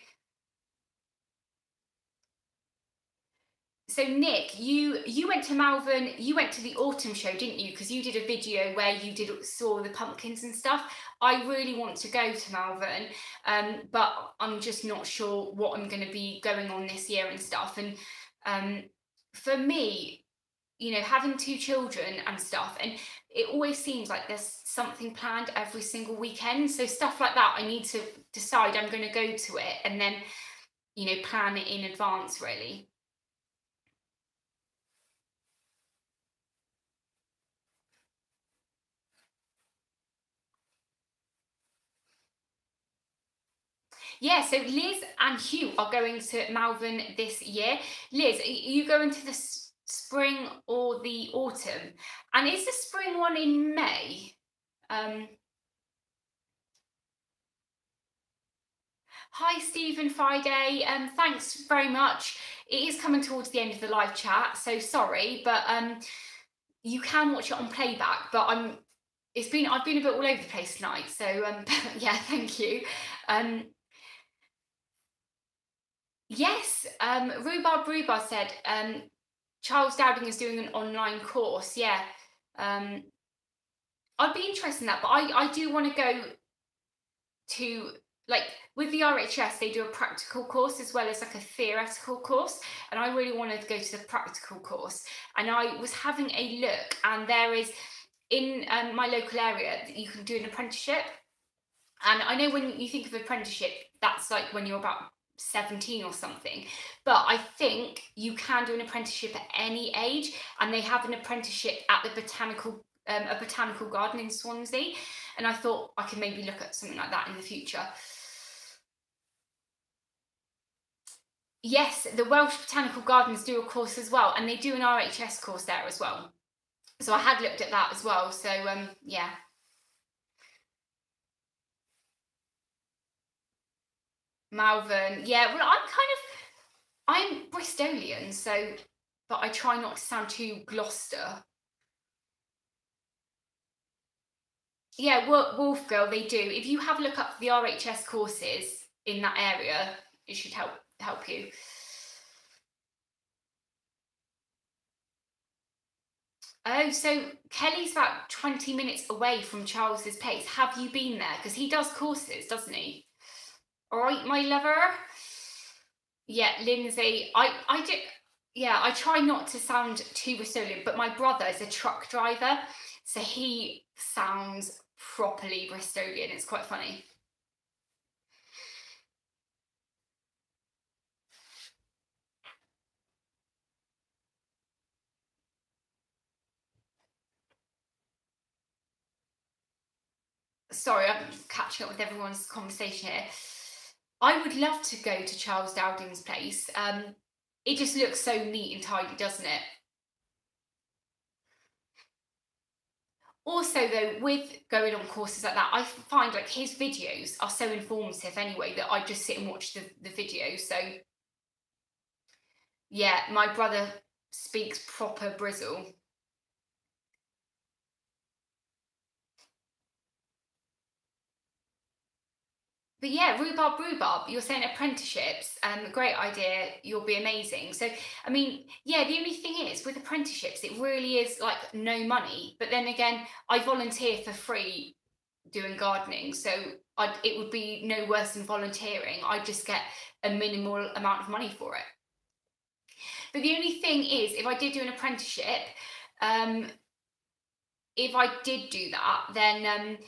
Speaker 1: So Nick, you went to Malvern, you went to the autumn show, didn't you? Because you did a video where you saw the pumpkins and stuff. I really want to go to Malvern, but I'm just not sure what I'm going to be going on this year and stuff. And for me, you know, having 2 children and stuff, and it always seems like there's something planned every single weekend. So stuff like that, I need to decide I'm going to go to it and then, you know, plan it in advance, really. Yeah, so Liz and Hugh are going to Malvern this year. Liz, are you going to the spring or the autumn? And is the spring one in May? Hi, Stephen Friday. Thanks very much. It is coming towards the end of the live chat, so sorry, but you can watch it on playback. But I've been a bit all over the place tonight, so yeah, thank you. Yes, Rhubarb said Charles Dowding is doing an online course. Yeah, I'd be interested in that, but I do want to go to, like, with the RHS, they do a practical course as well as like a theoretical course, and I really wanted to go to the practical course. And I was having a look, and there is in my local area that you can do an apprenticeship. And I know when you think of apprenticeship, that's like when you're about 17 or something, but I think you can do an apprenticeship at any age, and they have an apprenticeship at the a botanical garden in Swansea, and I thought I could maybe look at something like that in the future. Yes, the Welsh Botanical Gardens do a course as well, and they do an RHS course there as well, so I had looked at that as well. So yeah. Malvern, yeah, well, I'm Bristolian, so, but I try not to sound too Gloucester. Yeah, Wolf Girl, they do. If you have a look up the RHS courses in that area, it should help you. Oh, so Kelly's about 20 minutes away from Charles's place. Have you been there? Because he does courses, doesn't he? All right, my lover. Yeah, Lindsay. I do. Yeah, I try not to sound too Bristolian, but my brother is a truck driver, so he sounds properly Bristolian. It's quite funny. Sorry, I'm catching up with everyone's conversation here. I would love to go to Charles Dowding's place. It just looks so neat and tidy, doesn't it? Also, though, with going on courses like that, I find like his videos are so informative anyway that I just sit and watch the video. So, yeah, my brother speaks proper Brizzle. But yeah, rhubarb, you're saying apprenticeships, great idea, you'll be amazing. So, I mean, yeah, the only thing is with apprenticeships, it really is like no money. But then again, I volunteer for free doing gardening, so it would be no worse than volunteering. I just get a minimal amount of money for it. But the only thing is, if I did do an apprenticeship, if I did do that, then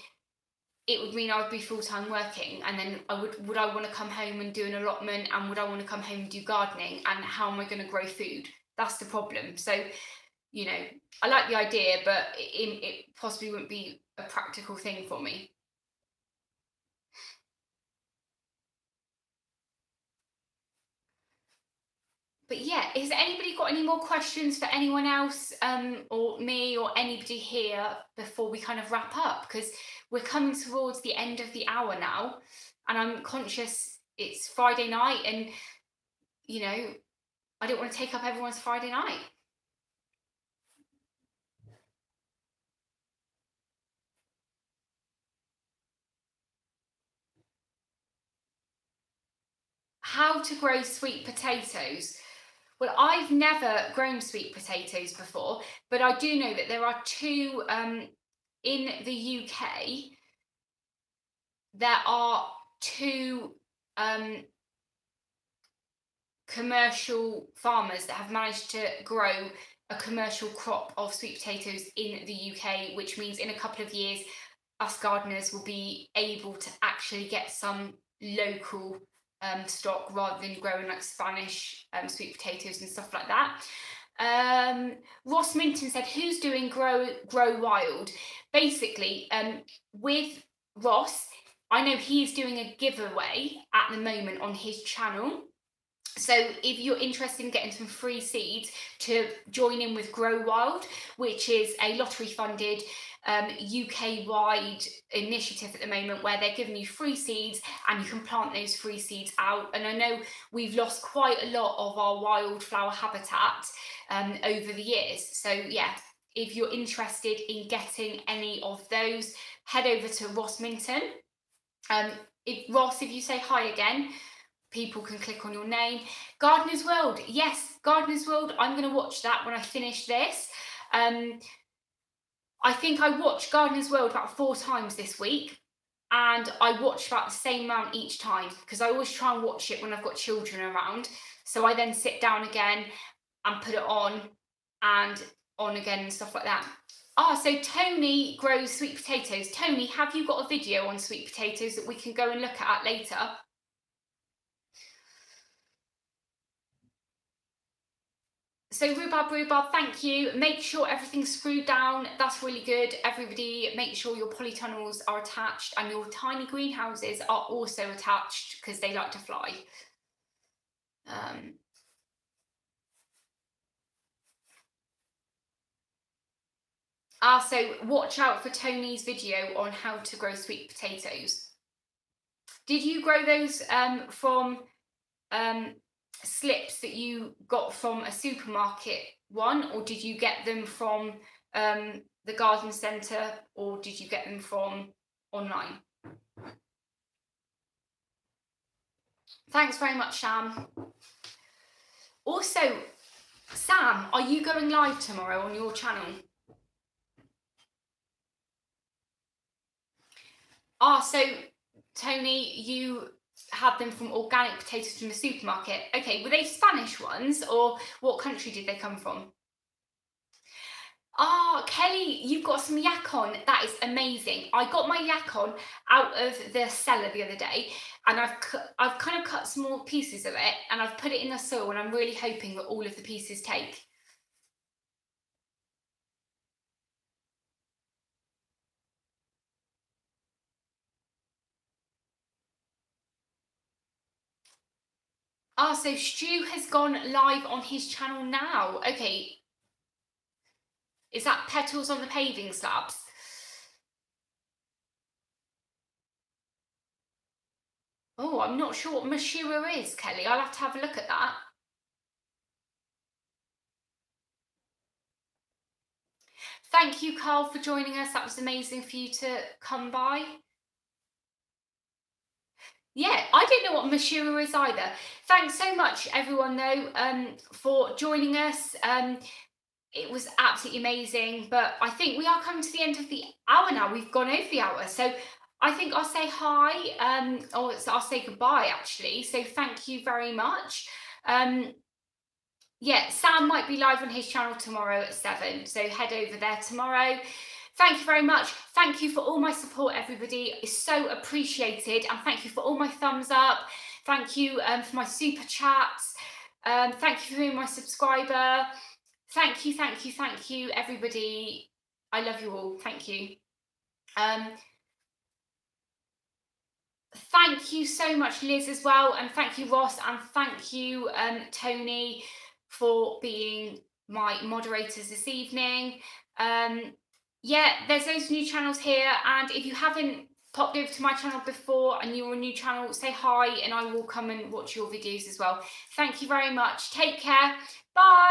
Speaker 1: it would mean I would be full-time working, and then would I want to come home and do an allotment, and would I want to come home and do gardening, and how am I going to grow food? That's the problem. So, you know, I like the idea, but it possibly wouldn't be a practical thing for me. But yeah, has anybody got any more questions for anyone else, or me, or anybody here before we kind of wrap up? Because we're coming towards the end of the hour now, and I'm conscious it's Friday night, and you know, I don't want to take up everyone's Friday night. How to grow sweet potatoes? Well, I've never grown sweet potatoes before, but I do know that there are two in the UK. There are two commercial farmers that have managed to grow a commercial crop of sweet potatoes in the UK, which means in a couple of years, us gardeners will be able to actually get some local stock rather than growing like Spanish sweet potatoes and stuff like that. Ross Minton said, who's doing Grow Wild? Basically, with Ross, I know he's doing a giveaway at the moment on his channel. So if you're interested in getting some free seeds to join in with Grow Wild, which is a lottery funded UK-wide initiative at the moment where they're giving you free seeds and you can plant those free seeds out. And I know we've lost quite a lot of our wildflower habitat over the years. So yeah, if you're interested in getting any of those, head over to Ross Minton. Ross, if you say hi again, people can click on your name. Gardener's World, yes, Gardener's World. I'm going to watch that when I finish this. I think I watched Gardener's World about 4 times this week, and I watched about the same amount each time because I always try and watch it when I've got children around. So I then sit down again and put it on and on again and stuff like that. So Tony grows sweet potatoes. Tony, have you got a video on sweet potatoes that we can go and look at later? So rhubarb, thank you. Make sure everything's screwed down. That's really good. Everybody, make sure your polytunnels are attached and your tiny greenhouses are also attached because they like to fly. So watch out for Tony's video on how to grow sweet potatoes. Did you grow those from slips that you got from a supermarket one, or did you get them from the garden centre, or did you get them from online? Thanks very much, Sam. Also, Sam, are you going live tomorrow on your channel? So Tony, you had them from organic potatoes from the supermarket. Okay, were they Spanish ones, or what country did they come from? Kelly, you've got some yacon. That is amazing. I got my yacon out of the cellar the other day, and I've kind of cut small pieces of it, and I've put it in the soil, and I'm really hoping that all of the pieces take. So Stu has gone live on his channel now. Okay. Is that Petals on the Paving Slabs? Oh, I'm not sure what Mashua is, Kelly. I'll have to have a look at that. Thank you, Carl, for joining us. That was amazing for you to come by. Yeah, I don't know what Mashua is either. Thanks so much, everyone, though, for joining us. It was absolutely amazing, but I think we are coming to the end of the hour now. We've gone over the hour, so I think I'll say hi, or I'll say goodbye, actually. So thank you very much. Yeah, Sam might be live on his channel tomorrow at 7, so head over there tomorrow. Thank you very much. Thank you for all my support, everybody. It's so appreciated, and thank you for all my thumbs up. Thank you for my super chats. Thank you for being my subscriber. Thank you, thank you, thank you, everybody. I love you all. Thank you. Thank you so much, Liz, as well. And thank you, Ross. And thank you, Tony, for being my moderators this evening. Yeah, there's those new channels here. And if you haven't popped over to my channel before and you're a new channel, say hi and I will come and watch your videos as well. Thank you very much. Take care. Bye.